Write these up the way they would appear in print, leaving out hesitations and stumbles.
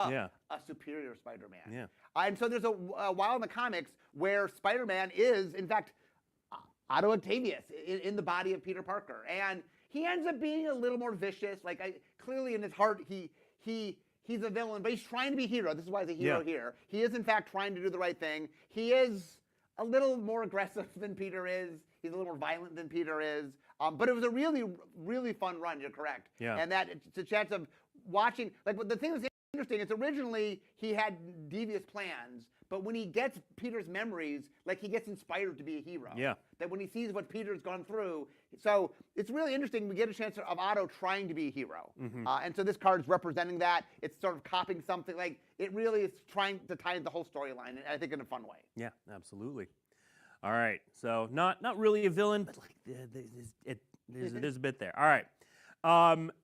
a superior Spider-Man. Yeah. And so there's a while in the comics where Spider-Man is, in fact, Otto Octavius in the body of Peter Parker, and he ends up being a little more vicious. Like clearly in his heart, he's a villain, but he's trying to be a hero. This is why he's a hero here. He is in fact trying to do the right thing. He is a little more aggressive than Peter is. He's a little more violent than Peter is. But it was a really, really fun run. You're correct. Yeah. And that it's a chance of watching. Like the thing that's interesting is originally he had devious plans, but when he gets Peter's memories, like he gets inspired to be a hero. Yeah. That when he sees what Peter's gone through, so it's really interesting. We get a chance of Otto trying to be a hero, and so this card is representing that. It's sort of copying something. Like it really is trying to tie in the whole storyline, and I think in a fun way. Yeah, absolutely. All right, so not really a villain, but like there's a bit there. All right.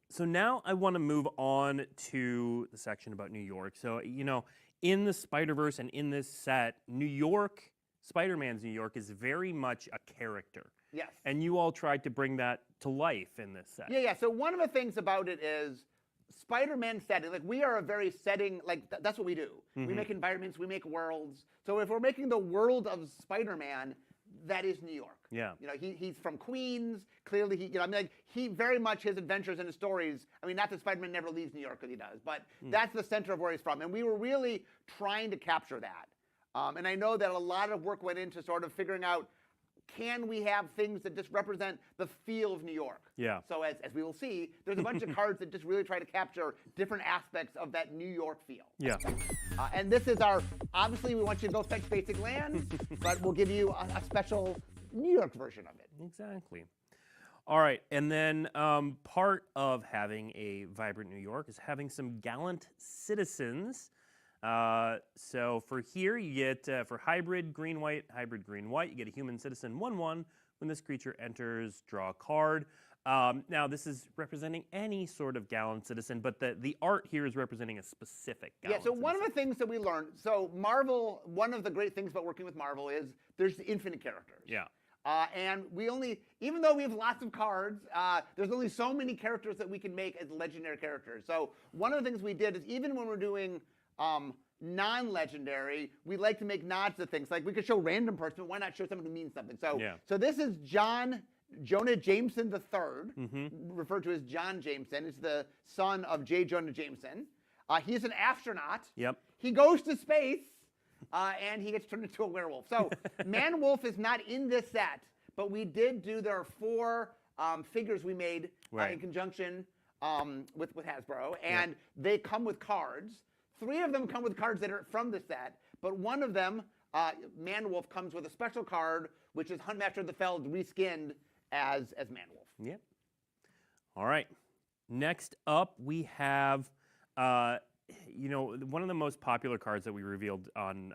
So now I want to move on to the section about New York. So, you know, in the Spider-Verse and in this set, New York, Spider-Man's New York is very much a character. Yes. And you all tried to bring that to life in this set. Yeah. So one of the things about it is Spider-Man setting. Like we are a very setting, like that's what we do. We make environments, we make worlds. So if we're making the world of Spider-Man, that is New York. Yeah. You know, he's from Queens. Clearly, I mean, like, he very much, his adventures and his stories, I mean, not that Spider-Man never leaves New York, because he does, but that's the center of where he's from. And we were really trying to capture that. And I know that a lot of work went into sort of figuring out, can we have things that just represent the feel of New York? Yeah. So as we will see, there's a bunch of cards that just really try to capture different aspects of that New York feel. Yeah. And this is our, obviously we want you to go fetch basic lands, but we'll give you a special New York version of it. Exactly. All right, and then part of having a vibrant New York is having some gallant citizens. So for here, you get, for hybrid green-white, you get a human citizen 1/1. When this creature enters, draw a card. Now, this is representing any sort of gallant citizen, but the art here is representing a specific gallant citizen. One of the things that we learned, so Marvel, one of the great things about working with Marvel is there's infinite characters. Yeah. And we only, even though we have lots of cards, there's only so many characters that we can make as legendary characters. So one of the things we did is even when we're doing non-legendary, we like to make nods to things. Like we could show random person, but why not show someone who means something? So, so this is Jonah Jameson III, referred to as John Jameson. He's the son of J. Jonah Jameson. He's an astronaut. Yep. He goes to space, and he gets turned into a werewolf. So Man-Wolf is not in this set, but we did do, there are 4 figures we made in conjunction with Hasbro, and they come with cards. 3 of them come with cards that are from the set, but one of them, Man-Wolf, comes with a special card, which is Huntmaster of the Feld reskinned as Man-Wolf. Yep. All right. Next up, we have, you know, one of the most popular cards that we revealed on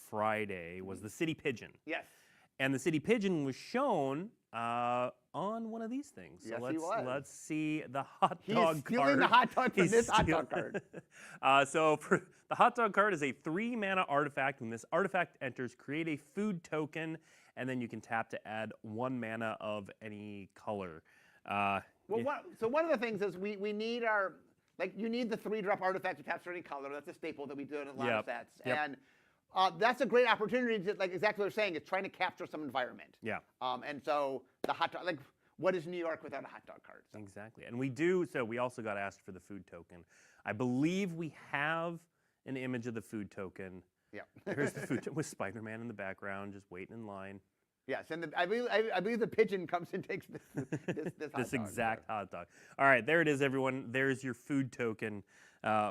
Friday was the City Pigeon. Yes. And the City Pigeon was shown on one of these things. So let's see the hot dog card. He's stealing the hot dog from this hot dog card. So for the hot dog card is a 3-mana artifact. When this artifact enters, create a food token, and then you can tap to add 1 mana of any color. So one of the things is we need our, like, you need the 3-drop artifact to tap for any color. That's a staple that we do in a lot of sets. And that's a great opportunity to, like exactly what you're saying, is trying to capture some environment. Yeah. And so the hot dog, like, what is New York without a hot dog card? So. Exactly. And we do, so we also got asked for the food token. I believe we have an image of the food token. Yeah. Here's the food token with Spider-Man in the background, just waiting in line. Yes, and I believe the pigeon comes and takes this hot this dog, exact hot dog. All right, there it is, everyone. There's your food token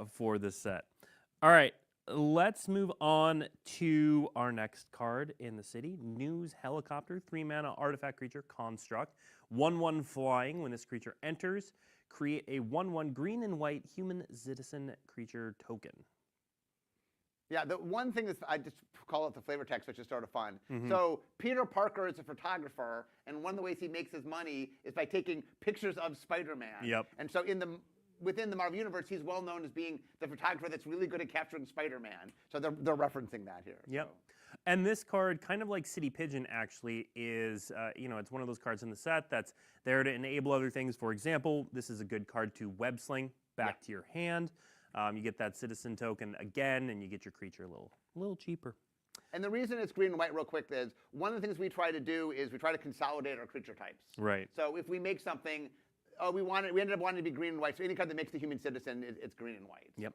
for this set. All right. Let's move on to our next card in the city. News Helicopter, 3-mana artifact creature, Construct. 1/1 flying. When this creature enters, create a 1/1 green and white human citizen creature token. Yeah, the one thing is, I just call it the flavor text, which is sort of fun. So Peter Parker is a photographer, and one of the ways he makes his money is by taking pictures of Spider-Man. Yep. And so within the Marvel Universe, he's well known as being the photographer that's really good at capturing Spider-Man. So they're referencing that here. Yep. So. And this card, kind of like City Pigeon, actually is, you know, it's one of those cards in the set that's there to enable other things. For example, this is a good card to web sling back to your hand. You get that citizen token again, and you get your creature a little cheaper. And the reason it's green and white real quick is one of the things we try to do is we try to consolidate our creature types. Right. So if we make something, we ended up wanting to be green and white. So any card that makes the human citizen, it's green and white. Yep.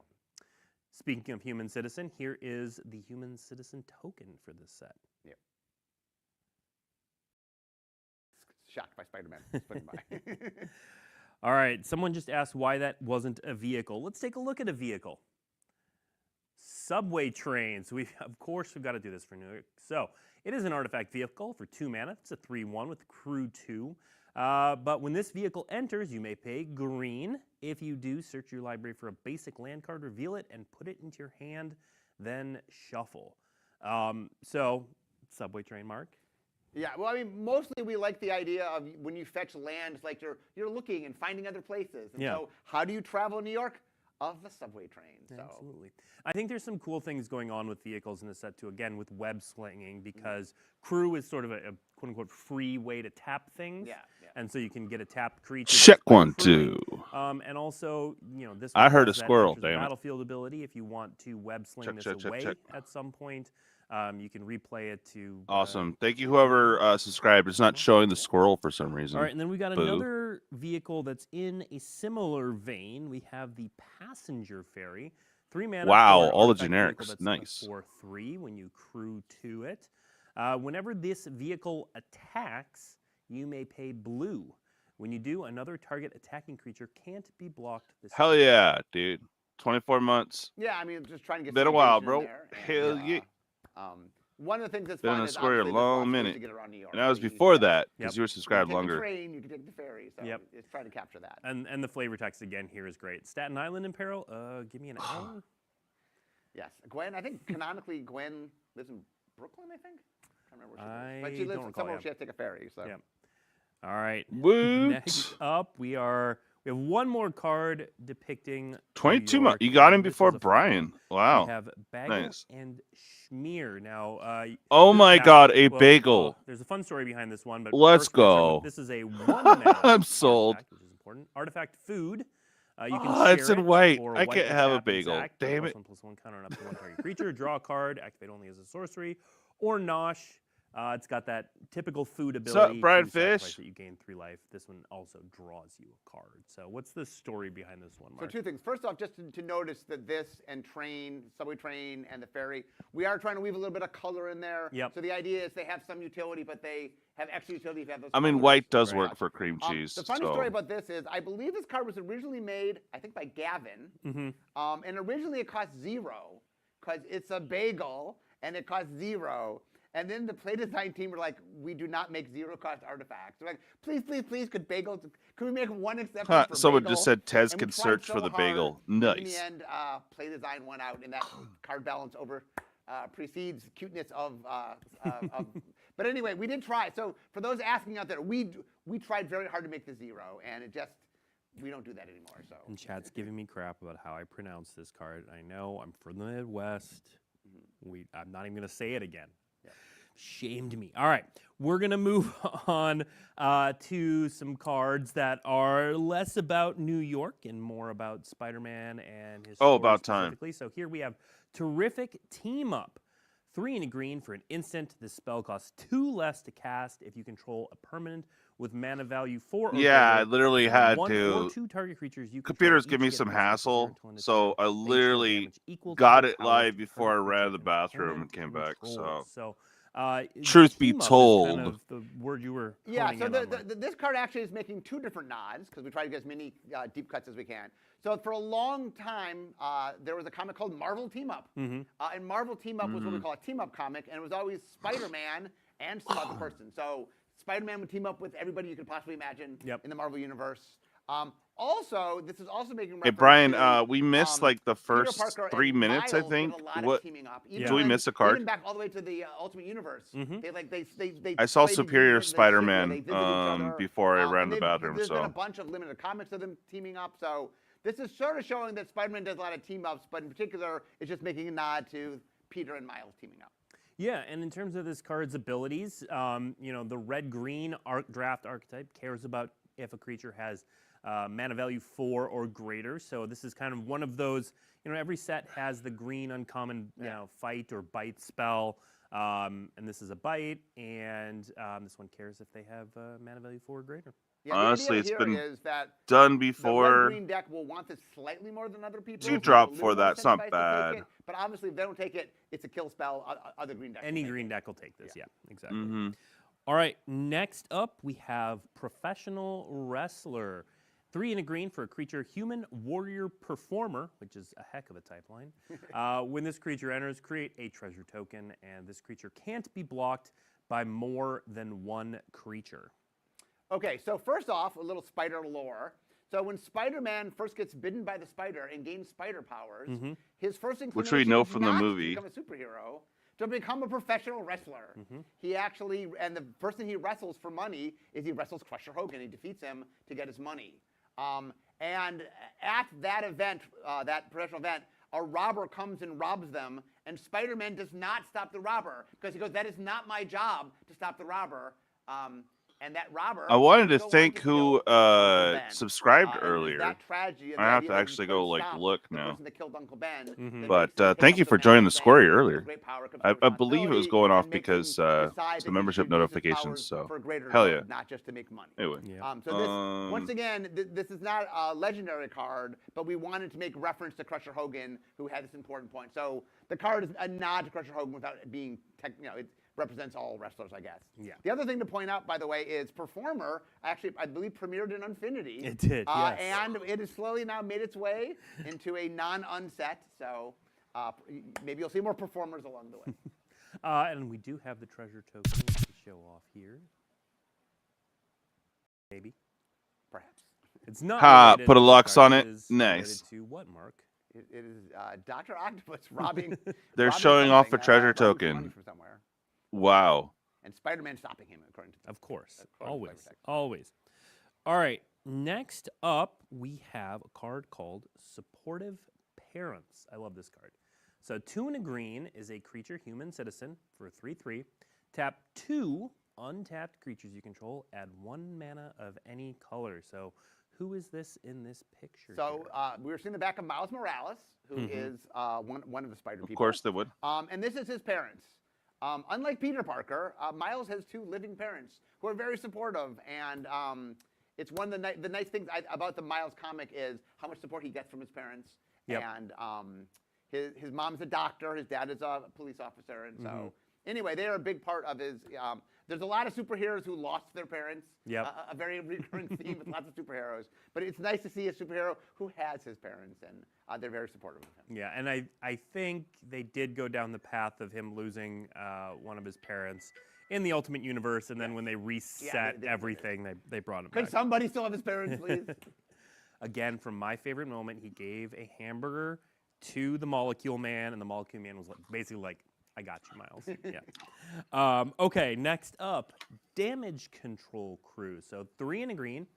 Speaking of human citizen, here is the human citizen token for this set. Yep. Shocked by Spider-Man. It's putting by. All right, someone just asked why that wasn't a vehicle. Let's take a look at a vehicle. Subway trains. Of course, we've got to do this for New York. So it is an artifact vehicle for 2 mana. It's a 3/1 with crew 2. But when this vehicle enters, you may pay green. If you do, search your library for a basic land card, reveal it, and put it into your hand, then shuffle. So, subway train, Mark? Yeah, well, I mean, mostly we like the idea of when you fetch land, like you're looking and finding other places. And so how do you travel in New York? Of the subway train. So. Absolutely. I think there's some cool things going on with vehicles in this set too, again, with web slinging, because crew is sort of a quote-unquote free way to tap things. Yeah. And so you can get a tapped creature. Check 1, 2. And also, this I heard a has that squirrel, enters the damn it. battlefield ability. If you want to web sling this away at some point, you can replay it to... Awesome. Thank you, whoever subscribed. It's not showing the squirrel for some reason. All right, and then we got another vehicle that's in a similar vein. We have the Passenger Ferry. 3 mana. Wow, all the artifact generics. that's Nice. 4/3 when you crew to it. Whenever this vehicle attacks, you may pay blue. When you do, another target attacking creature can't be blocked this Hell turn. yeah, dude. 24 months. Yeah, I mean, just trying to get Been a some while, engagement bro. in there. Hell And, yeah. One of the things that's Been fun in is the square a obviously there's long lots of ways minute. to get around New York. And that was You before can that, because you were subscribed take longer. the train, you can take the ferry. So it's trying to capture that. And the flavor text again here is great. Staten Island in peril. Give me an hour. Yes, Gwen. I think canonically Gwen lives in Brooklyn. I think. I can't remember where she lives. But she don't lives recall, somewhere. yeah. She has to take a ferry. So. Yeah. All right. Woot. Next up, we have one more card depicting 22 New months. York, You got him and this before is a fun Brian. one. Wow. We have Bagel Nice. and Schmear. Now, Oh my God, a well, bagel. there's a fun story behind this one, but Let's first, we're gonna start go. with- This is a 1 mana I'm sold. artifact, which is important. Artifact food. You can Oh, it's share in it white. for I white can't to have a tap and bagel. sack, Damn it. +1/+1 counter on up to 1 target creature. Draw a card. Activate only as a sorcery. Or Nosh. It's got that typical food ability. Brian to sacrifice Fish? That you gain 3 life. This one also draws you a card. So what's the story behind this one, So Mark? 2 things. First off, just to notice that this and subway train and the ferry, we are trying to weave a little bit of color in there. Yep. So the idea is they have some utility, but they have extra utility if you have those I mean, colors. white does Right. work for cream cheese. The funny so. story about this is I believe this card was originally made, I think, by Gavin. And originally it cost 0 because it's a bagel and it costs 0. And then the play design team were like, we do not make 0-cost artifacts. They're like, please, could we make one exception for Someone bagel? just said Tez And we can tried search so for the hard, bagel. and Nice. in the end, play design won out, and that card balance precedes cuteness of. But anyway, we did try. So for those asking out there, we tried very hard to make the 0, and we don't do that anymore. So. And chat's giving me crap about how I pronounce this card. I know I'm from the Midwest. I'm not even going to say it again. Shamed me. All right, we're going to move on to some cards that are less about New York and more about Spider-Man and his story about time. specifically. So here we have Terrific Team Up. 3 and a green for an instant. This spell costs 2 less to cast if you control a permanent with mana value 4 or Yeah, I greater, literally and had 1 to. or 2 target creatures you control Computers each give me get some plus 0 hassle, until end of so turn. I Base roll literally damage equal to got the it power live of the before I target ran to the creature bathroom opponent and came back. controls. So, Truth Truth be Kind told. of the word you were Yeah, honing so in on, Mark. this card actually is making 2 different nods because we try to get as many deep cuts as we can. So for a long time, there was a comic called Marvel Team Up. And Marvel Team Up was what we call a team-up comic, and it was always Spider-Man and some other person. So Spider-Man would team up with everybody you could possibly imagine in the Marvel Universe. Also, this is also making reference hey Brian, to, we missed like the Peter first Parker 3 and minutes, I Miles did think. a lot of What? teaming up. Did we miss a card? Even back all the way to the Ultimate Universe. They I saw played Superior together, they Spider-Man visited each other. before I ran And to the bathroom. There's been a So bunch of limited comics of them teaming up. So this is sort of showing that Spider-Man does a lot of team-ups, but in particular, it's just making a nod to Peter and Miles teaming up. Yeah, and in terms of this card's abilities, the red-green draft archetype cares about if a creature has mana value 4 or greater. So this is kind of one of those, every set has the green uncommon fight or bite spell. And this is a bite, and this one cares if they have mana value 4 or greater. Yeah, Honestly, it's been done before. The red-green deck will want this slightly more than other people. You drop for that, it's not bad. But obviously, if they don't take it, it's a kill spell. Other green decks. Any green deck will take this, yeah exactly. Mm-hmm. All right, next up we have Professional Wrestler. 3 and a green for a creature, Human Warrior Performer, which is a heck of a type line. When this creature enters, create a treasure token, and this creature can't be blocked by more than 1 creature. Okay, so first off, a little spider lore. So when Spider-Man first gets bitten by the spider and gains spider powers, his first inclination which we know is from not the movie to become a superhero, to become a professional wrestler. He actually, and the first thing he wrestles for money is he wrestles Crusher Hogan. He defeats him to get his money. And at that event, that professional event, a robber comes and robs them, and Spider-Man does not stop the robber because he goes, "That is not my job to stop the robber." And that robber. I wanted to thank who subscribed earlier. That tragedy. I have to actually go look now. The person that killed Uncle Ben. But thank you for joining the squirry earlier. I believe it was going off because the membership notifications. So hell yeah. Not just to make money. Anyway. So this, once again, this is not a legendary card, but we wanted to make reference to Crusher Hogan, who had this important point. So the card is a nod to Crusher Hogan without it being, it represents all wrestlers, I guess. Yeah. The other thing to point out, by the way, is Performer actually, I believe, premiered in Unfinity. It did, yes. And it has slowly now made its way into a non-unset. So maybe you'll see more Performers along the way. And we do have the treasure token to show off here. Maybe. Perhaps. It's not. Ha! Put Put a to locks on card. it. It is Nice. To what, Mark? It is Dr. Octopus robbing. They're robbing showing off a something, treasure robbing some token. money from somewhere. Wow. And Spider-Man stopping him, according to Of course. according to Always. Cybertech. Always. All right. Next up, we have a card called Supportive Parents. I love this card. So 2 and a green is a creature human citizen for 3/3. Tap 2 untapped creatures you control. Add 1 mana of any color. So who is this in this picture? So we were seeing the back of Miles Morales, who is one of the spider people. Of course they would. And this is his parents. Unlike Peter Parker, Miles has 2 living parents who are very supportive. And it's one of the nice things about the Miles comic is how much support he gets from his parents. Yep. And his mom's a doctor, his dad is a police officer. And so anyway, they are a big part of his. There's a lot of superheroes who lost their parents. Yep. A very recurring theme with lots of superheroes. But it's nice to see a superhero who has his parents, and they're very supportive of him. Yeah, and I think they did go down the path of him losing one of his parents in the Ultimate Universe, and then when they reset everything, they brought him back. Could somebody still have his parents, please? Again, from my favorite moment, he gave a hamburger to the Molecule Man, and the Molecule Man was basically like, I got you, Miles. Yeah. Okay, next up, Damage Control Crew. So 3 and a green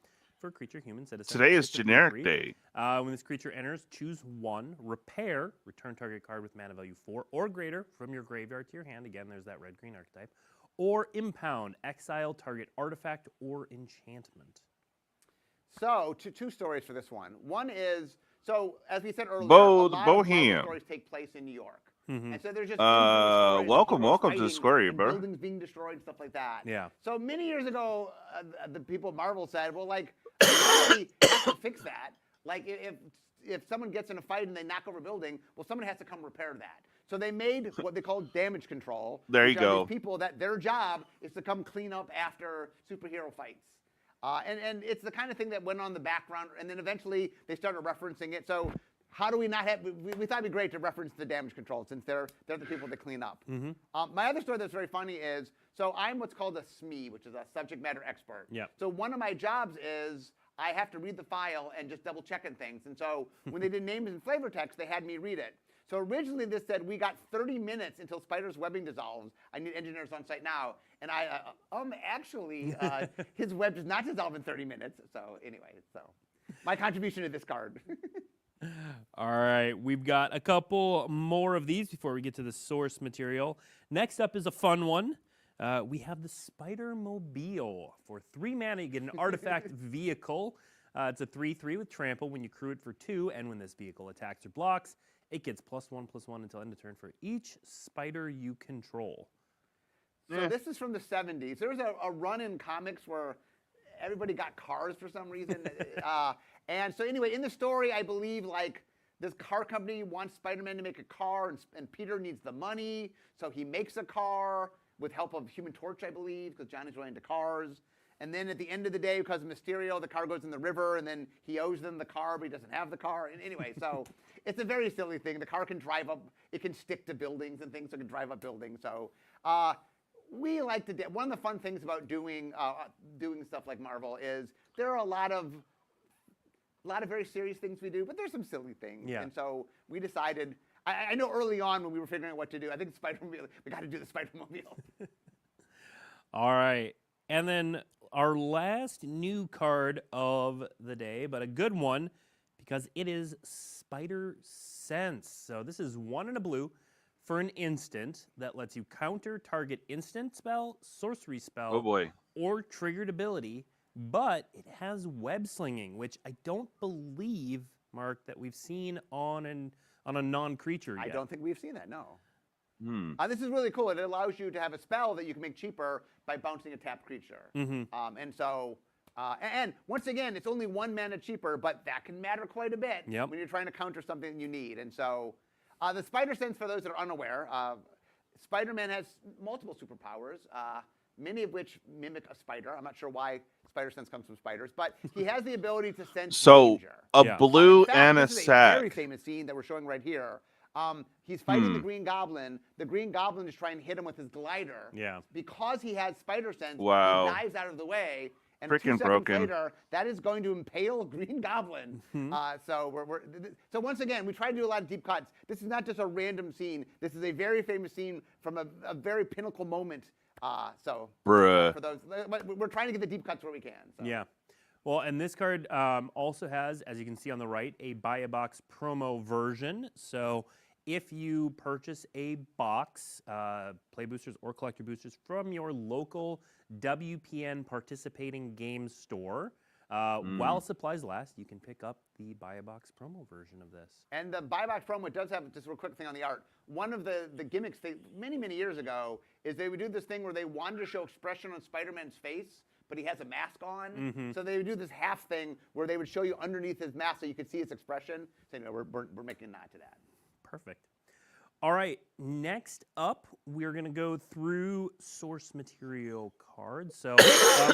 for creature human citizen. Today is generic day. When this creature enters, choose 1, repair, return target card with mana value 4 or greater from your graveyard to your hand. Again, there's that red-green archetype. Or impound, exile target artifact or enchantment. So, 2 stories for this one. One is, so as we said earlier, Bo- a lot of Marvel Bohem. stories take place in New York. Mm-hmm. And so there's just welcome to the square, bro. Buildings being destroyed and stuff like that. Yeah. So many years ago, the people at Marvel said, well, like, we have to fix that. Like, if someone gets in a fight and they knock over a building, well, someone has to come repair that. So they made what they call damage control. There you go. These people that their job is to come clean up after superhero fights. And it's the kind of thing that went on in the background, and then eventually they started referencing it. So how do we not have? We thought it'd be great to reference the damage control since they're the people that clean up. My other story that's very funny is, so I'm what's called a SME, which is a subject matter expert. Yep. So one of my jobs is I have to read the file and just double checking things. And so when they did names and flavor text, they had me read it. So originally this said we got 30 minutes until Spider's webbing dissolves. I need engineers on site now. And actually, his web does not dissolve in 30 minutes. So anyway, so my contribution to this card. All right, we've got a couple more of these before we get to the source material. Next up is a fun one. We have the Spider-Mobile. For 3 mana, you get an artifact vehicle. It's a 3/3 with trample. When you crew it for 2, and when this vehicle attacks or blocks, it gets +1/+1 until end of turn for each spider you control. So this is from the 70s. There was a run in comics where everybody got cars for some reason. And so anyway, in the story, I believe like this car company wants Spider-Man to make a car, and Peter needs the money, so he makes a car with help of Human Torch, I believe, because Johnny's really into cars. And then at the end of the day, because of Mysterio, the car goes in the river, and then he owes them the car, but he doesn't have the car. And anyway, so it's a very silly thing. The car can drive up, it can stick to buildings and things, so it can drive up buildings. So we like to, one of the fun things about doing stuff like Marvel is there are a lot of very serious things we do, but there's some silly things. Yeah. And so we decided, I know early on when we were figuring out what to do, I think Spider-Mobile, we got to do the Spider-Mobile. All right. And then our last new card of the day, but a good one because it is Spider Sense. So this is 1 and a blue for an instant that lets you counter target instant spell, sorcery spell, or triggered ability, but it has web slinging, which I don't believe, Mark, that we've seen on a non-creature yet. I don't think we've seen that, no. This is really cool. It allows you to have a spell that you can make cheaper by bouncing a tapped creature. And so, and once again, it's only 1 mana cheaper, but that can matter quite a bit when you're trying to counter something you need. And so, the Spider Sense, for those that are unaware, Spider-Man has multiple superpowers, many of which mimic a spider. I'm not sure why Spider Sense comes from spiders, but he has the ability to sense danger. A blue in fact, and a this is sack. a very famous scene that we're showing right here. He's fighting the Green Goblin. The Green Goblin is trying to hit him with his glider. Yeah. Because he has Spider Sense, Wow. he dives out of the way. And Freaking 2 seconds broken. later, that is going to impale Green Goblin. So once again, we try to do a lot of deep cuts. This is not just a random scene. This is a very famous scene from a very pinnacle moment. For those, we're trying to get the deep cuts where we can. So. Yeah. Well, and this card also has, as you can see on the right, a buy a box promo version. So if you purchase a box, play boosters or collector boosters from your local WPN participating game store, while supplies last, you can pick up the buy a box promo version of this. And the buy a box promo does have just a real quick thing on the art. One of the gimmicks many years ago is they would do this thing where they wanted to show expression on Spider-Man's face, but he has a mask on. So they would do this half thing where they would show you underneath his mask so you could see his expression. So anyway, we're making a nod to that. Perfect. All right, next up, we're going to go through source material cards. So,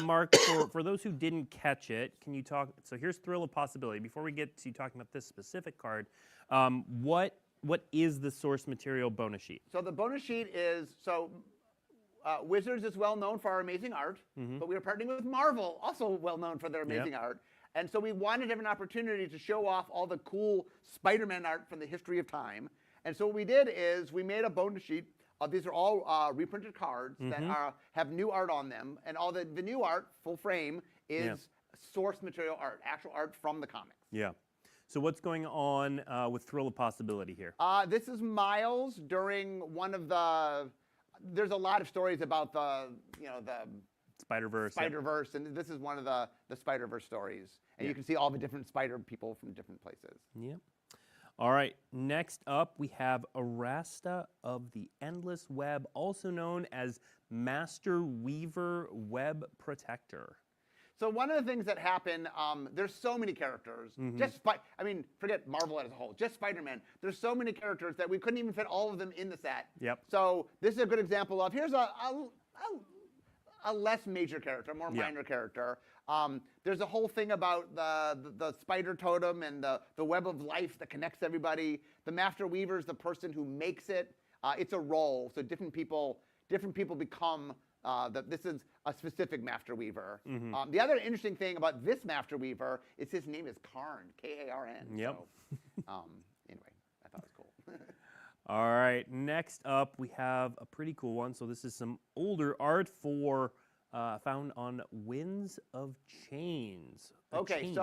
Mark, for those who didn't catch it, can you talk? So here's Thrill of Possibility. Before we get to talking about this specific card, what is the source material bonus sheet? So the bonus sheet is, Wizards is well known for our amazing art, but we are partnering with Marvel, also well known for their amazing art. And so we wanted to have an opportunity to show off all the cool Spider-Man art from the history of time. And so what we did is we made a bonus sheet. These are all reprinted cards that have new art on them. And all the new art, full frame, is source material art, actual art from the comics. Yeah. So what's going on with Thrill of Possibility here? This is Miles during one of the... There's a lot of stories about the Spider-Verse. Spider-Verse, and this is one of the Spider-Verse stories. And you can see all the different spider people from different places. Yep. All right, next up we have Arasta of the Endless Web, also known as Master Weaver Web Protector. So one of the things that happen, there's so many characters. Forget Marvel as a whole, just Spider-Man. There's so many characters that we couldn't even fit all of them in the set. Yep. So this is a good example of, here's a less major character, a more minor character. There's a whole thing about the spider totem and the web of life that connects everybody. The Master Weaver is the person who makes it. It's a role, so different people become. This is a specific Master Weaver. The other interesting thing about this Master Weaver is his name is Karn, K-A-R-N. Yep. So, anyway, I thought it was cool. All right, next up we have a pretty cool one. So this is some older art found on Winds of Chains. So I think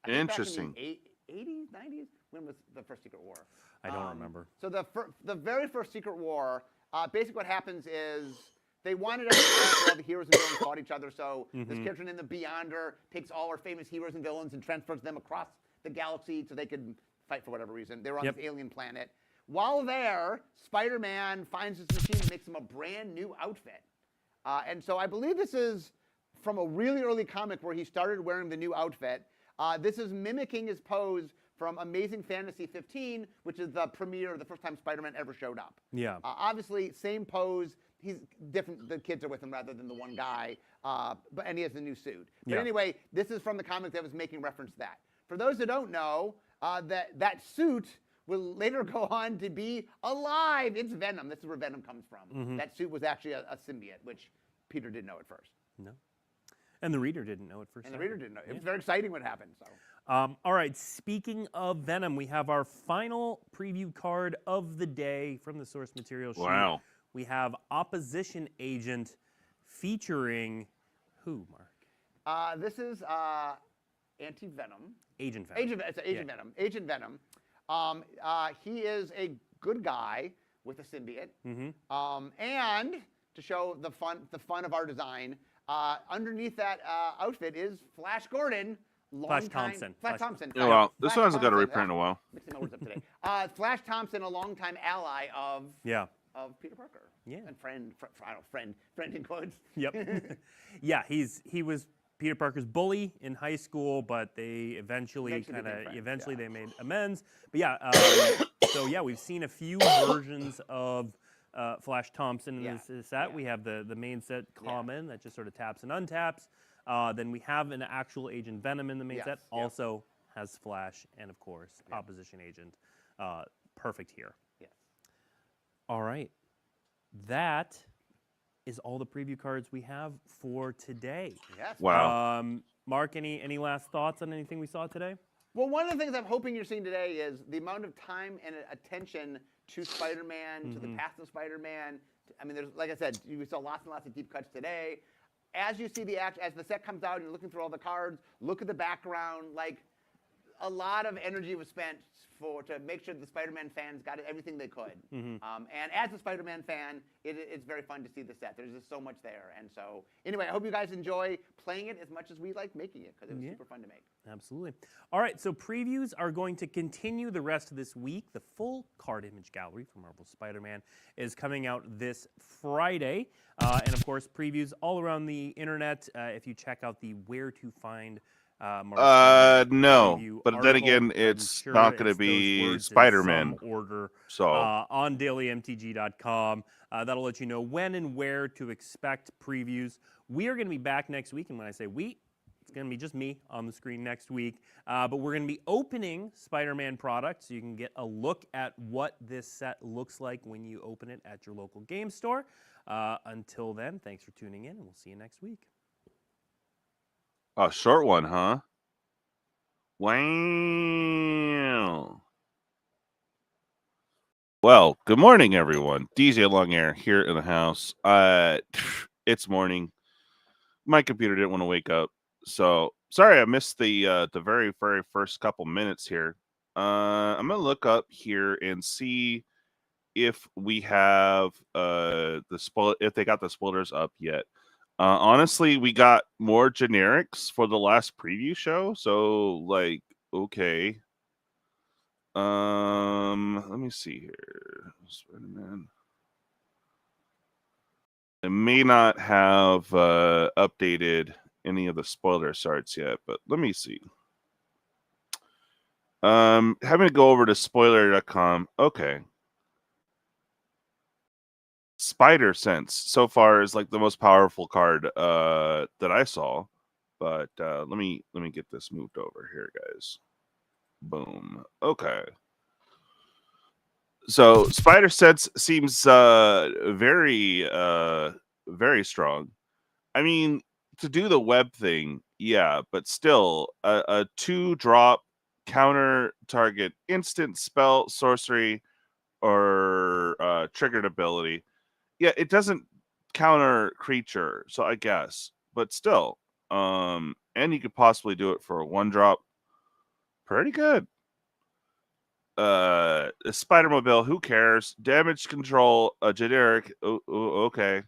interesting. back in the 80s, 90s, when was the first Secret War? I don't remember. So the very first Secret War, basically what happens is They wanted us to where all the heroes and villains fought each other. So this character named the Beyonder takes all our famous heroes and villains and transfers them across the galaxy so they could fight for whatever reason. They were on this alien planet. While there, Spider-Man finds this machine that makes him a brand new outfit. And so I believe this is from a really early comic where he started wearing the new outfit. This is mimicking his pose from Amazing Fantasy 15, which is the premiere, the first time Spider-Man ever showed up. Yeah. Obviously, same pose. He's different. The kids are with him rather than the one guy. And he has the new suit. But anyway, this is from the comic that was making reference to that. For those that don't know, that suit will later go on to be alive. It's Venom. This is where Venom comes from. That suit was actually a symbiote, which Peter didn't know at first. No. And the reader didn't know at first. And the reader didn't know. It was very exciting what happened. So. All right, speaking of Venom, we have our final preview card of the day from the source material sheet. Wow. We have Opposition Agent featuring who, Mark? This is Anti-Venom. Agent Venom. Agent Venom. Agent Venom. He is a good guy with a symbiote. And to show the fun of our design, underneath that outfit is Flash Gordon. Flash Thompson. Oh, well, this one hasn't got a reprint in a while. Mixing my words up today. Flash Thompson, a longtime ally of Peter Parker. Yeah. And friend in quotes. Yep. Yeah, he was Peter Parker's bully in high school, but they eventually they made amends. But yeah, so yeah, we've seen a few versions of Flash Thompson in this set. We have the main set common that just sort of taps and untaps. Then we have an actual Agent Venom in the main set. Also has Flash and of course Opposition Agent. Perfect here. Yes. All right. That is all the preview cards we have for today. Yes. Wow. Mark, any last thoughts on anything we saw today? Well, one of the things I'm hoping you're seeing today is the amount of time and attention to Spider-Man, to the past of Spider-Man. I mean, there's, like I said, we saw lots and lots of deep cuts today. As you see as the set comes out and you're looking through all the cards, look at the background, like a lot of energy was spent to make sure the Spider-Man fans got everything they could. And as a Spider-Man fan, it's very fun to see the set. There's just so much there. And so anyway, I hope you guys enjoy playing it as much as we like making it because it was super fun to make. Absolutely. All right, so previews are going to continue the rest of this week. The full card image gallery for Marvel Spider-Man is coming out this Friday. And of course, previews all around the internet. If you check out the Where to Find no, but article, then again, it's not going to be Spider-Man. Order so on dailymtg.com. That'll let you know when and where to expect previews. We are going to be back next week, and when I say we, it's going to be just me on the screen next week. But we're going to be opening Spider-Man products, so you can get a look at what this set looks like when you open it at your local game store. Until then, thanks for tuning in, and we'll see you next week. A short one, huh? Wow. Well, good morning, everyone. DJ Longhair here in the house. It's morning. My computer didn't want to wake up, so sorry I missed the very first couple minutes here. I'm gonna look up here and see if we have if they got the spoilers up yet. Honestly, we got more generics for the last preview show, so like, okay. Let me see here. Spider-Man. It may not have updated any of the spoiler charts yet, but let me see. Having to go over to spoiler.com. Okay. Spider Sense so far is like the most powerful card that I saw, but let me get this moved over here, guys. Boom. Okay. So Spider Sense seems very strong. I mean, to do the web thing, yeah, but still a 2-drop counter target instant spell, sorcery, or triggered ability. Yeah, it doesn't counter creature, so I guess, but still, and you could possibly do it for a 1-drop. Pretty good. Spider-Mobile, who cares? Damage control, a generic. Okay.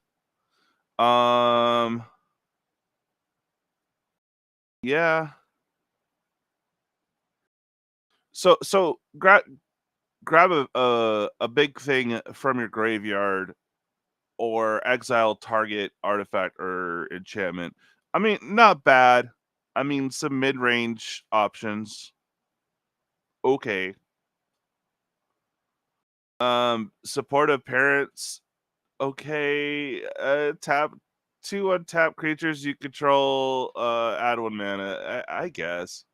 Yeah. So grab a big thing from your graveyard or exile target artifact or enchantment. I mean, not bad. I mean, some mid-range options. Okay. Supportive parents. Okay. Tap 2 untapped creatures you control. Add 1 mana. I guess.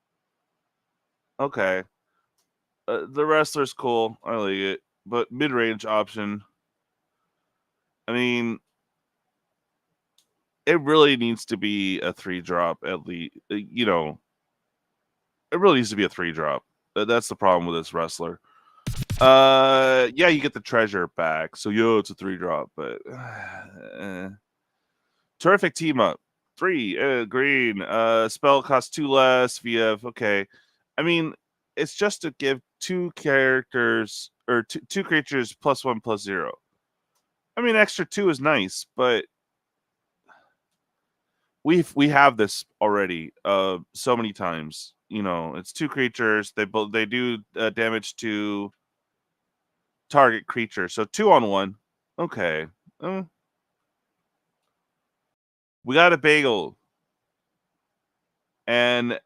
Okay. The wrestler's cool. I like it. But mid-range option. I mean, it really needs to be a 3-drop at least. You know, it really needs to be a 3-drop. That's the problem with this wrestler. Yeah, you get the treasure back. So, it's a 3-drop, but terrific team up. 3 green. Spell costs 2 less. VF. Okay. I mean, it's just to give 2 characters or two creatures +1/+0. I mean, extra 2 is nice, but we have this already so many times. You know, it's 2 creatures. They do damage to target creature. So 2 on 1. Okay. We got a bagel. And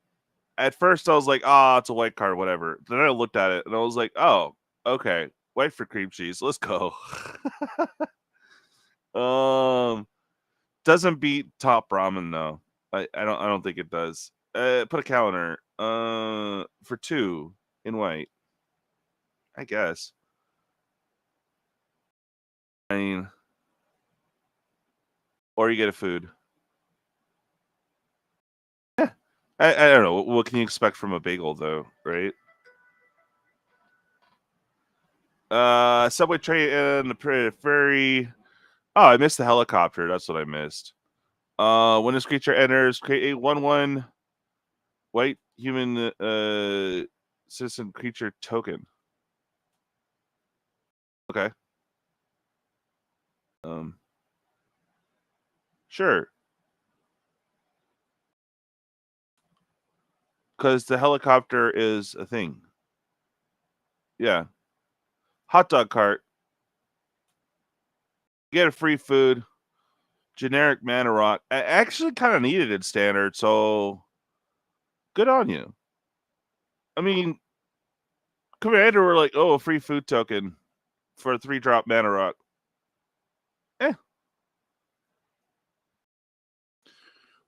at first I was like, it's a white card, whatever. Then I looked at it and I was like, oh, okay. White for cream cheese. Let's go. Doesn't beat top ramen though. I don't think it does. Put a counter. For 2 in white. I guess. I mean, or you get a food. Yeah. I don't know. What can you expect from a bagel though, right? Subway train and the ferry. Oh, I missed the helicopter. That's what I missed. When this creature enters, create a 1/1 white human citizen creature token. Okay. Sure. Because the helicopter is a thing. Yeah. Hot dog cart. Get a free food. Generic mana rock. I actually kind of needed it standard, so good on you. I mean, Commander were like, a free food token for a 3-drop mana rock.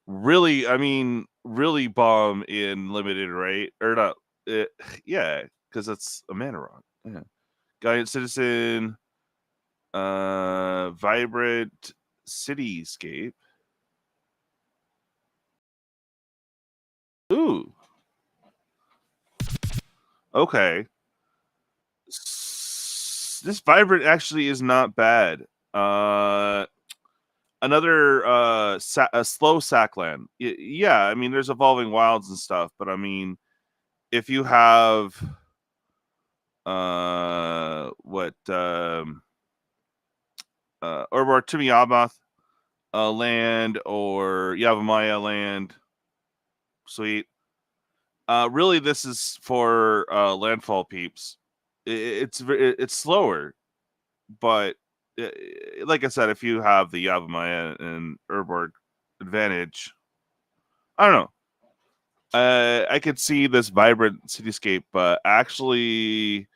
Really, I mean, really bomb in limited, right? Or not? Yeah, because it's a mana rock. Yeah. Giant Citizen, Vibrant Cityscape. Ooh. Okay. This Vibrant actually is not bad. Another a slow Sackland. Yeah, I mean, there's Evolving Wilds and stuff, but I mean, if you have what or Timiyamoth land or Yavimaya land, sweet. Really, this is for landfall peeps. It's slower, but like I said, if you have the Yavimaya and Urborg advantage, I don't know. I could see this Vibrant Cityscape actually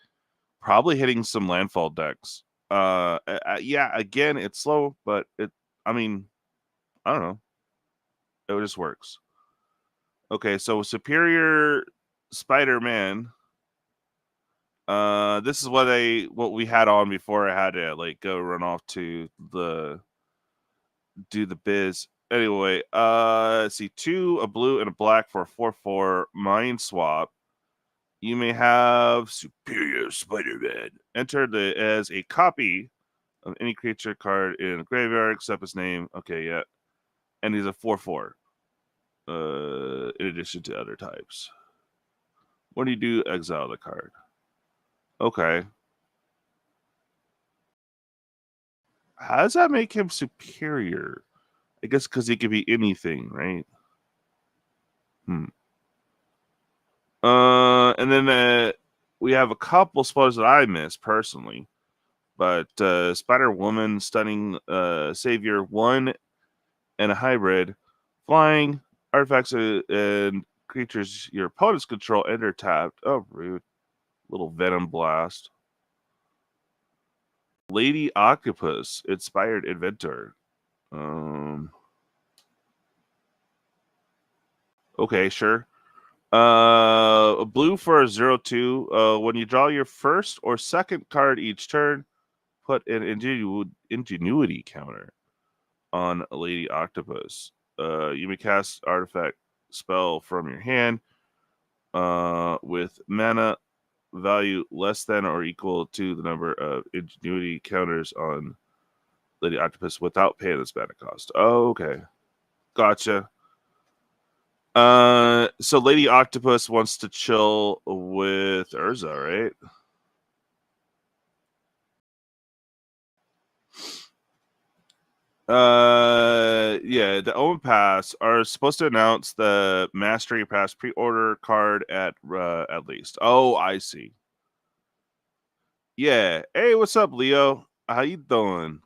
probably hitting some landfall decks. Yeah, again, it's slow, but I mean, I don't know. It just works. Okay, so Superior Spider-Man. This is what we had on before I had to like go run off to do the biz. Anyway, let's see, 2, a blue and a black for a 4/4 mind swap. You may have Superior Spider-Man enter as a copy of any creature card in the graveyard except his name. Okay, yeah. And he's a 4/4. In addition to other types. When you do, exile the card. Okay. How does that make him superior? I guess because he could be anything, right? And then we have a couple spells that I missed personally. But Spider Woman, Stunning Savior, 1 and a hybrid. Flying, artifacts and creatures your opponents control enter tapped. Oh, rude. Little Venom Blast. Lady Octopus, Inspired Inventor. Okay, sure. Blue for a 0/2. When you draw your first or second card each turn, put an ingenuity counter on Lady Octopus. You may cast artifact spell from your hand with mana value less than or equal to the number of ingenuity counters on Lady Octopus without paying this mana cost. Oh, okay. Gotcha. So Lady Octopus wants to chill with Urza, right? Yeah, the Omen Pass are supposed to announce the Mastery Pass pre-order card at least. Oh, I see. Yeah. Hey, what's up, Leo? How you doing?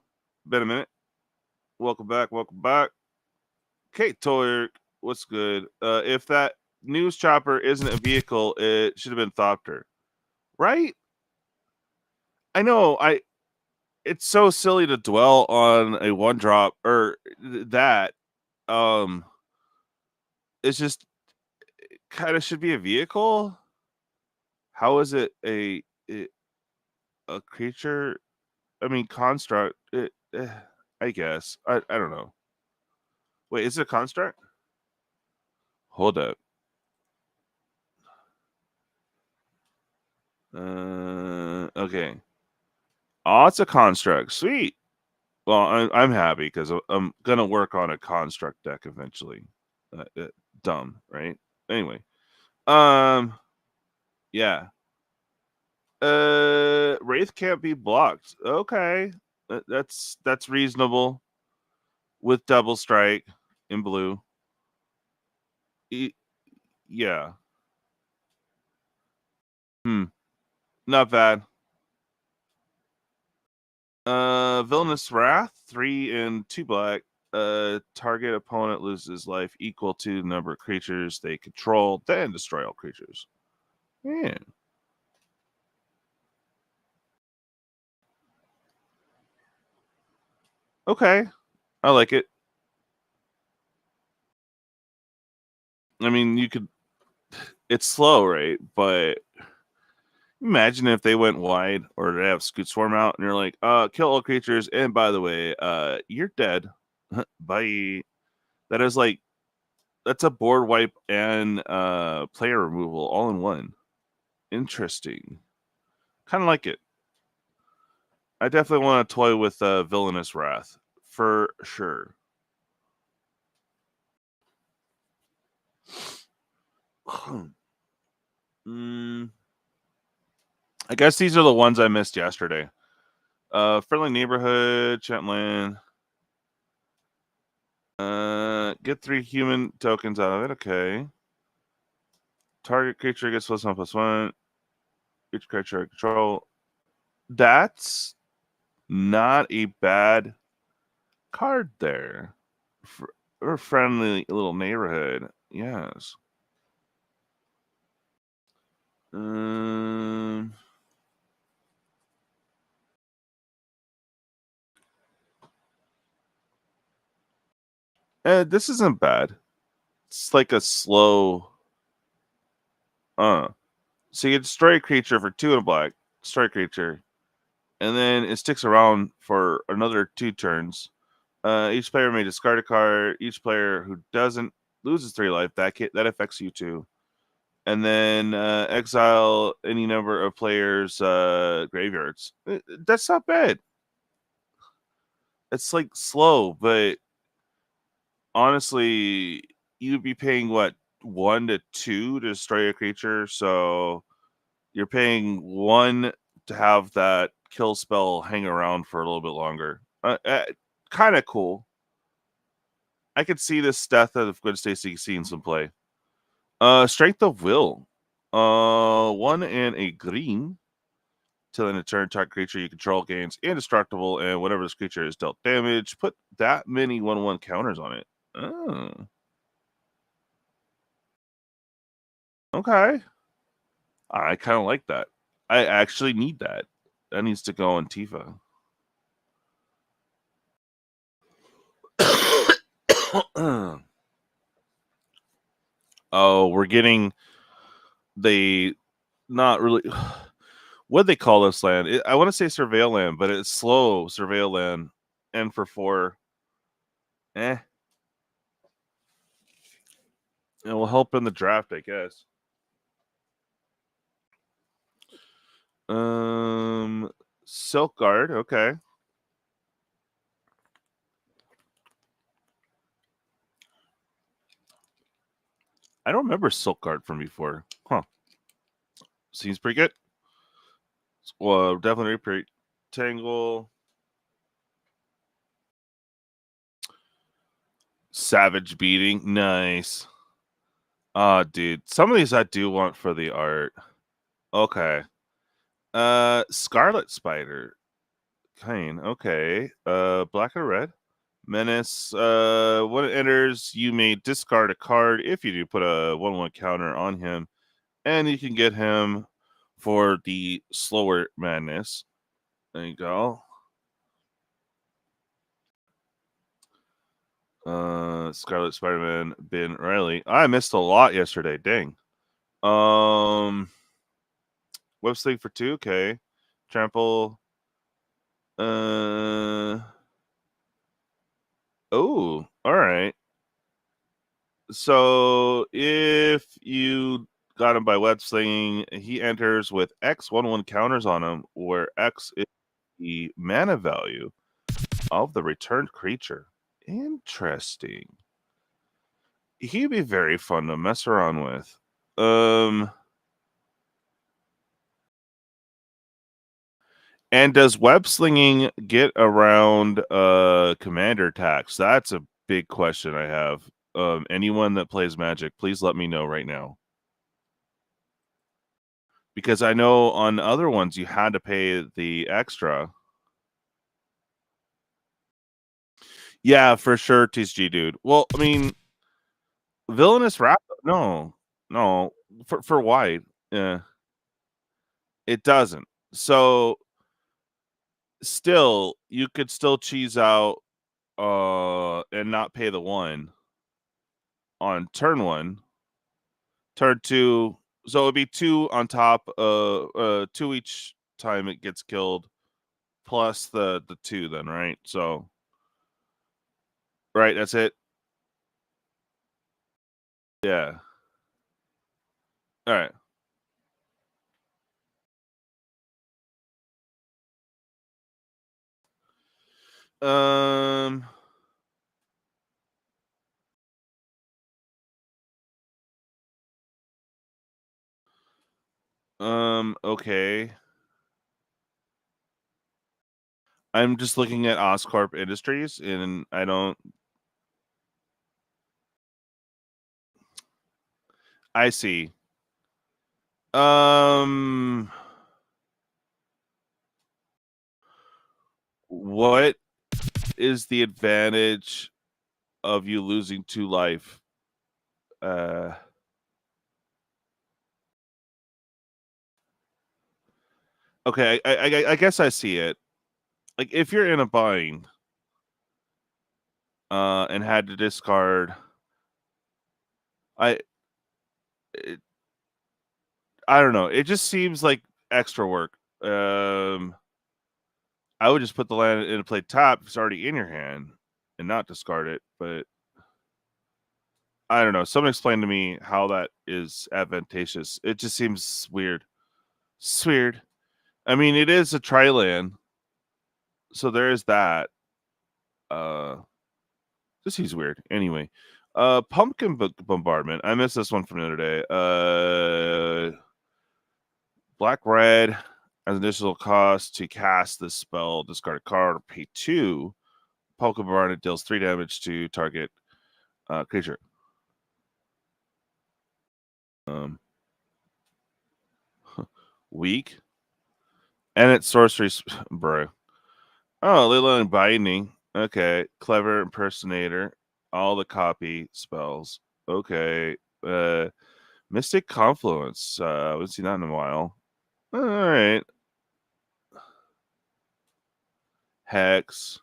Been a minute. Welcome back. Welcome back. Kate Toyer, what's good? If that news chopper isn't a vehicle, it should have been Thopter, right? I know. It's so silly to dwell on a 1-drop or that. It's just kind of should be a vehicle. How is it a creature? I mean, construct. I guess. I don't know. Wait, is it a construct? Hold up. Okay. Oh, it's a construct. Sweet. Well, I'm happy because I'm gonna work on a construct deck eventually. Dumb, right? Anyway, yeah. Wraith can't be blocked. Okay, that's reasonable. With double strike in blue. Yeah. Not bad. Villainous Wrath, 3 and 2 black. Target opponent loses life equal to the number of creatures they control, then destroy all creatures. Yeah. Okay. I like it. I mean, you could. It's slow, right? But imagine if they went wide or they have Scoot Swarm out and you're like, kill all creatures. And by the way, you're dead. Bye. That is like, that's a board wipe and player removal all in one. Interesting. Kind of like it. I definitely want to toy with Villainous Wrath for sure. I guess these are the ones I missed yesterday. Friendly Neighborhood, Chaplain. Get 3 human tokens out of it. Okay. Target creature gets +1/+1. Each creature I control. That's not a bad card there. Or friendly little neighborhood. Yes. This isn't bad. It's like a slow. So you destroy a creature for 2 and a black. Destroy a creature, and then it sticks around for another 2 turns. Each player may discard a card. Each player who doesn't loses 3 life. That affects you too. And then exile any number of players' graveyards. That's not bad. It's like slow, but honestly, you'd be paying what 1 to 2 to destroy a creature. So you're paying 1 to have that kill spell hang around for a little bit longer. Kind of cool. I could see this Death of Gwen Stacy seeing some play. Strength of Will. 1 and a green. Till end of turn, target creature you control gains indestructible, and whenever this creature is dealt damage, put that many 1/1 counters on it. Oh. Okay. I kind of like that. I actually need that. That needs to go on Tifa. Oh, we're getting the not really. What they call this land? I want to say Surveil Land, but it's slow Surveil Land. And for 4, it will help in the draft, I guess. Silk Guard, okay. I don't remember Silk Guard from before. Huh. Seems pretty good. Well, definitely repeat. Tangle. Savage Beating. Nice. Dude. Some of these I do want for the art. Okay. Scarlet Spider. Kane. Okay. Black or red. Menace. When it enters, you may discard a card. If you do, put a 1/1 counter on him. And you can get him for the slower madness. There you go. Scarlet Spider-Man, Ben Riley. I missed a lot yesterday. Dang. Web Sling for 2. Okay. Trample. Oh, all right. So if you got him by web slinging, he enters with X 1/1 counters on him, where X is the mana value of the returned creature. Interesting. He'd be very fun to mess around with. And does web slinging get around commander attacks? That's a big question I have. Anyone that plays Magic, please let me know right now. Because I know on other ones you had to pay the extra. Yeah, for sure, TSG dude. Well, I mean, Villainous Wrath. No. For white, yeah, it doesn't. So still, you could still cheese out and not pay the 1 on turn 1. Turn 2, so it'd be 2 on top. 2 each time it gets killed, plus the 2. Then right, so right, that's it. Yeah. All right. Okay. I'm just looking at Oscorp Industries, and I don't. I see. What is the advantage of you losing 2 life? Okay, I guess I see it. Like if you're in a bind, and had to discard, I don't know. It just seems like extra work. I would just put the land in a play top if it's already in your hand and not discard it. But I don't know. Someone explain to me how that is advantageous. It just seems weird. It's weird. I mean, it is a tri-land, so there is that. This seems weird. Anyway, Pumpkin Bombardment. I missed this one from the other day. Black red as an additional cost to cast this spell, discard a card or pay 2. Pumpkin Bombardment deals 3 damage to target creature. Weak. And it's sorcery, bro. Oh, Leyline Binding. Okay. Clever Impersonator. All the copy spells. Okay. Mystic Confluence. I haven't seen that in a while. All right. Hex.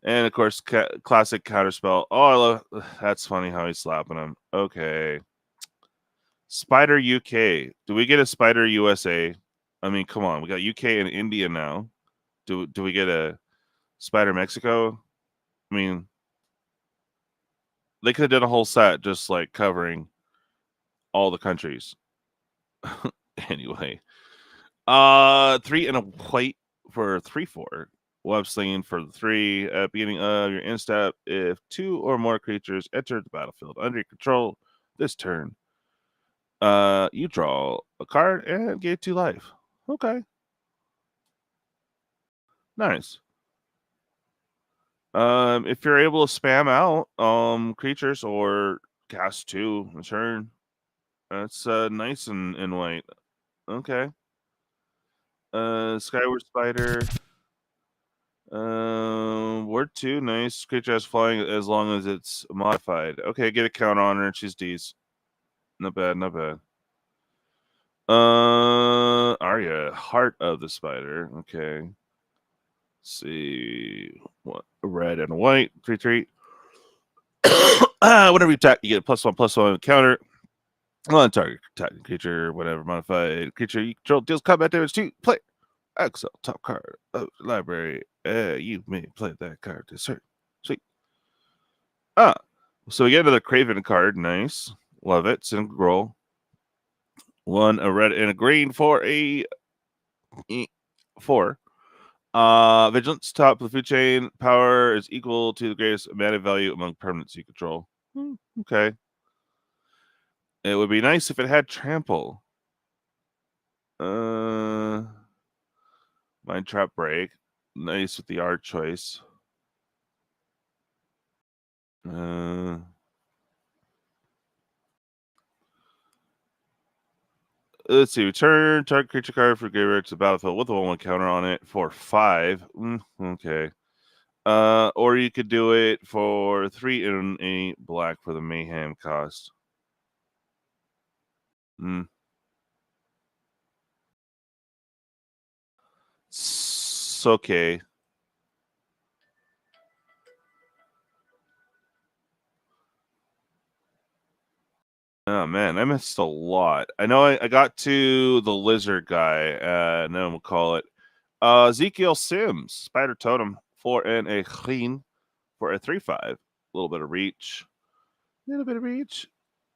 And of course, classic counterspell. Oh, I love. That's funny how he's slapping him. Okay. Spider UK. Do we get a Spider USA? I mean, come on. We got UK and India now. Do we get a Spider Mexico? I mean, they could have done a whole set just like covering all the countries. Anyway. 3 and a white for 3/4. Web slinging for the 3 at beginning of your end step. If 2 or more creatures enter the battlefield under your control this turn, you draw a card and get 2 life. Okay. Nice. If you're able to spam out creatures or cast 2 a turn, that's nice and white. Okay. Skyward Spider. Word 2, nice. Creature has flying as long as it's modified. Okay, get a count on her and she's D's. Not bad, not bad. Arya, Heart of the Spider. Okay. Let's see. What? Red and white. 3/3. Whenever you attack, you get a +1/+1 counter. On target attacking creature, whatever modified creature you control deals combat damage to play. Exile top card of the library. You may play that card to search. Sweet. So we get another Craven card. Nice. Love it. Single roll. 1, a red and a green for a 4. Vigilance, top of the food chain. Power is equal to the greatest mana value among permanents you control. Okay. It would be nice if it had trample. Mind Trap Break. Nice with the art choice. Let's see. Return target creature card for graveyard to the battlefield with a 1/1 counter on it for 5. Okay. Or you could do it for 3 and a black for the mayhem cost. It's okay. Oh man, I missed a lot. I know I got to the lizard guy, and then we'll call it Ezekiel Sims, Spider Totem, 4 and a green for a 3/5. A little bit of reach.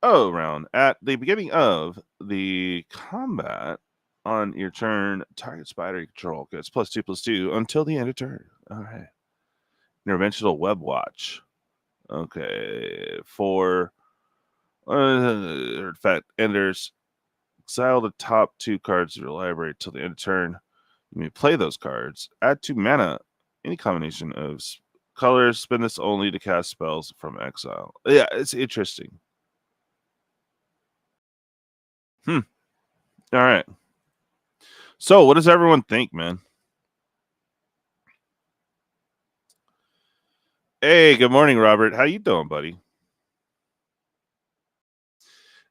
Oh, round. At the beginning of the combat on your turn, target spider you control gets +2/+2 until the end of turn. All right. Interventional Web Watch. Okay. For effect enders, exile the top 2 cards of your library till the end of turn. You may play those cards. Add 2 mana. Any combination of colors. Spend this only to cast spells from exile. Yeah, it's interesting. All right. So, what does everyone think, man? Hey, good morning, Robert. How you doing, buddy?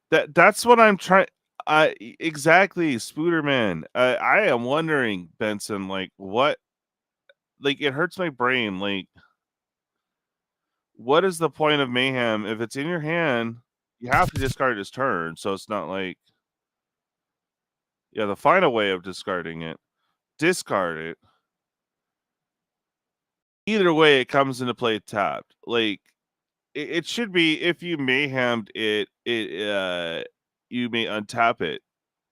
That's what I'm trying. Exactly, Spooderman. I am wondering, Benson, like what? Like it hurts my brain. Like, what is the point of mayhem if it's in your hand? You have to discard his turn, so it's not like the final way of discarding it. Discard it. Either way, it comes into play tapped. Like it should be if you mayhemed it, you may untap it,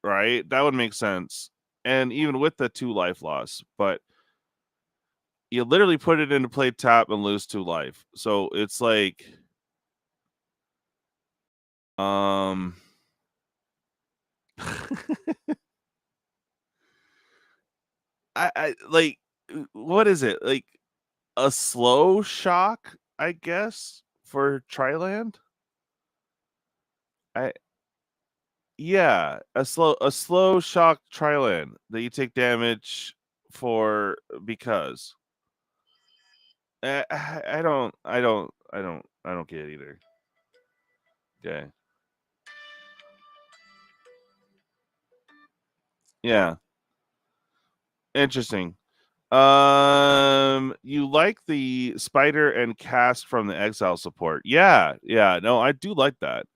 right? That would make sense. And even with the 2 life loss, but you literally put it into play tap and lose 2 life. So it's like I like what is it? Like a slow shock, I guess, for Triland? Yeah, a slow shock Triland that you take damage for because I don't get it either. Okay. Yeah. Interesting. You like the spider and cast from the exile support? Yeah. No, I do like that.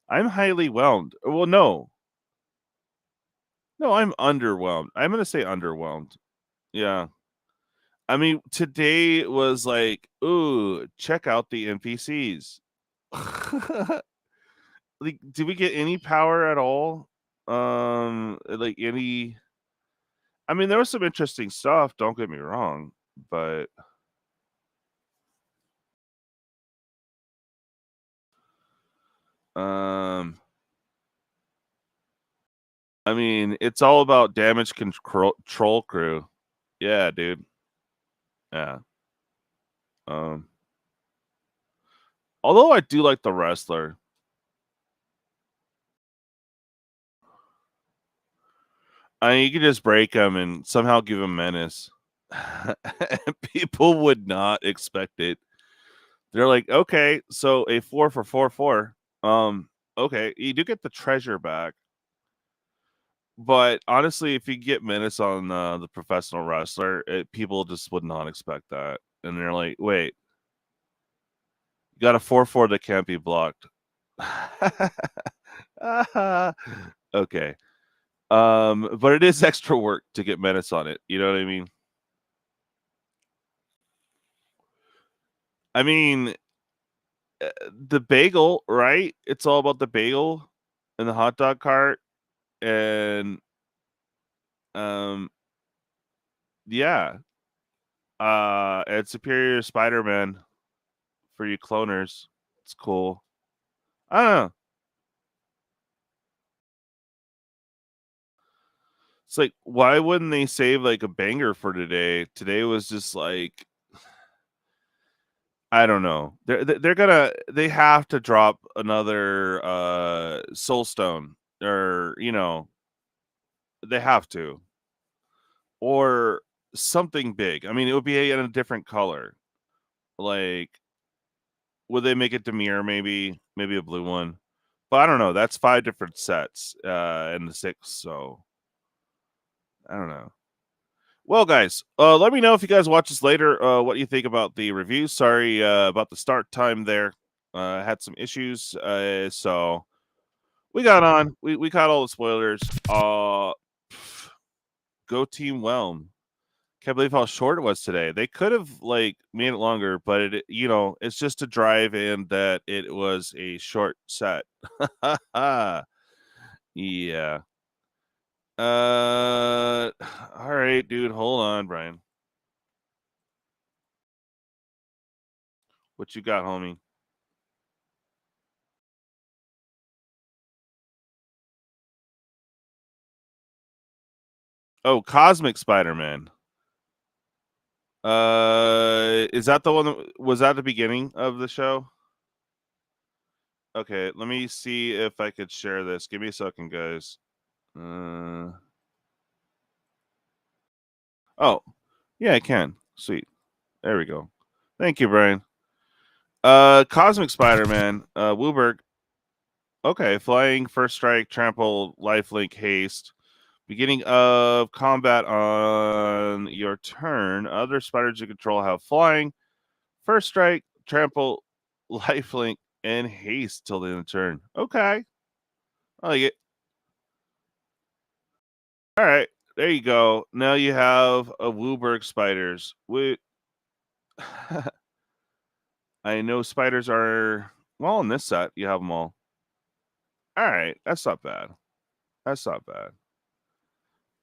I'm highly whelmed. Well, no, I'm underwhelmed. I'm gonna say underwhelmed. Yeah. I mean, today was like, ooh, check out the NPCs. Like, did we get any power at all? Like any. I mean, there was some interesting stuff. Don't get me wrong, but I mean, it's all about damage control crew. Yeah, dude. Yeah. Although I do like the wrestler. I mean, you could just break him and somehow give him menace. People would not expect it. They're like, okay, so a 4 for 4/4. Okay, you do get the treasure back. But honestly, if you get menace on the professional wrestler, people just would not expect that. And they're like, wait, you got a 4/4 that can't be blocked. Okay. But it is extra work to get menace on it. You know what I mean? I mean, the bagel, right? It's all about the bagel and the hot dog cart, and yeah. And Superior Spider-Man for you cloners. It's cool. I don't know. It's like, why wouldn't they save like a banger for today? Today was just like, I don't know. They have to drop another Soulstone, or they have to, or something big. I mean, it would be in a different color. Like, would they make it Demir? Maybe a blue one. But I don't know. That's 5 different sets in the 6. So I don't know. Well, guys, let me know if you guys watch this later. What you think about the review? Sorry about the start time there. Had some issues, so we got on. We caught all the spoilers. Go Team Whelm. Can't believe how short it was today. They could have like made it longer, but it's just a drive in that it was a short set. Yeah. All right, dude. Hold on, Brian. What you got, homie? Oh, Cosmic Spider-Man. Is that the one that was at the beginning of the show? Okay, let me see if I could share this. Give me a second, guys. Oh, yeah, I can. Sweet. There we go. Thank you, Brian. Cosmic Spider-Man, Wooberg. Okay, flying, first strike, trample, lifelink, haste. Beginning of combat on your turn, other spiders you control have flying, first strike, trample, lifelink, and haste till the end of the turn. Okay. I like it. All right. There you go. Now you have a Wooberg spiders. I know spiders are, well, in this set, you have them all. All right. That's not bad.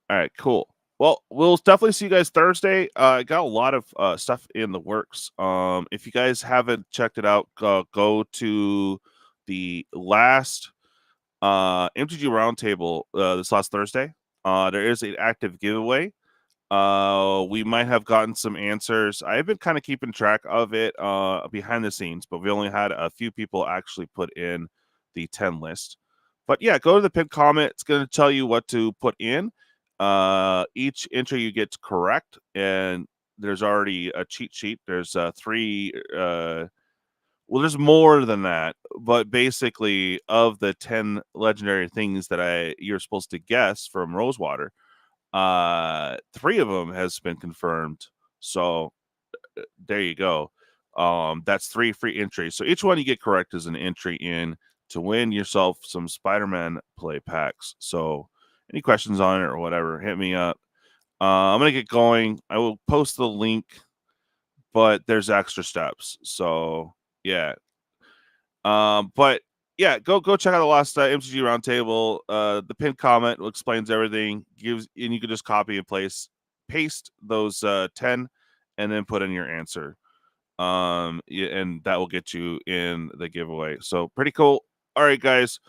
All right. Cool. Well, we'll definitely see you guys Thursday. I got a lot of stuff in the works. If you guys haven't checked it out, go to the last MTG Roundtable this last Thursday. There is an active giveaway. We might have gotten some answers. I've been kind of keeping track of it behind the scenes, but we only had a few people actually put in the 10 list. But yeah, go to the pinned comment. It's going to tell you what to put in. Each entry you get correct, and there's already a cheat sheet. There's three. Well, there's more than that, but basically, of the 10 legendary things that you're supposed to guess from Rosewater, 3 of them has been confirmed. So there you go. That's 3 free entries. So each one you get correct is an entry in to win yourself some Spider-Man play packs. So any questions on it or whatever, hit me up. I'm gonna get going. I will post the link, but there's extra steps. So yeah. But yeah, go check out the last MTG roundtable. The pinned comment explains everything. And you can just copy and paste those 10, and then put in your answer. And that will get you in the giveaway. So pretty cool. All right, guys,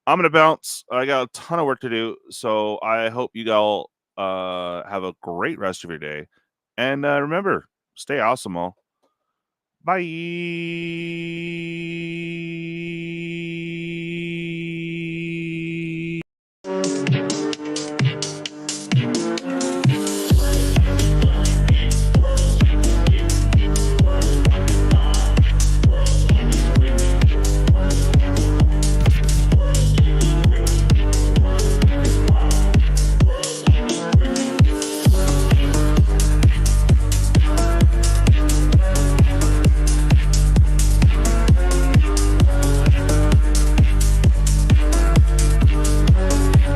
I'm gonna bounce. I got a ton of work to do, so I hope you all have a great rest of your day. And remember, stay awesome, all. Bye.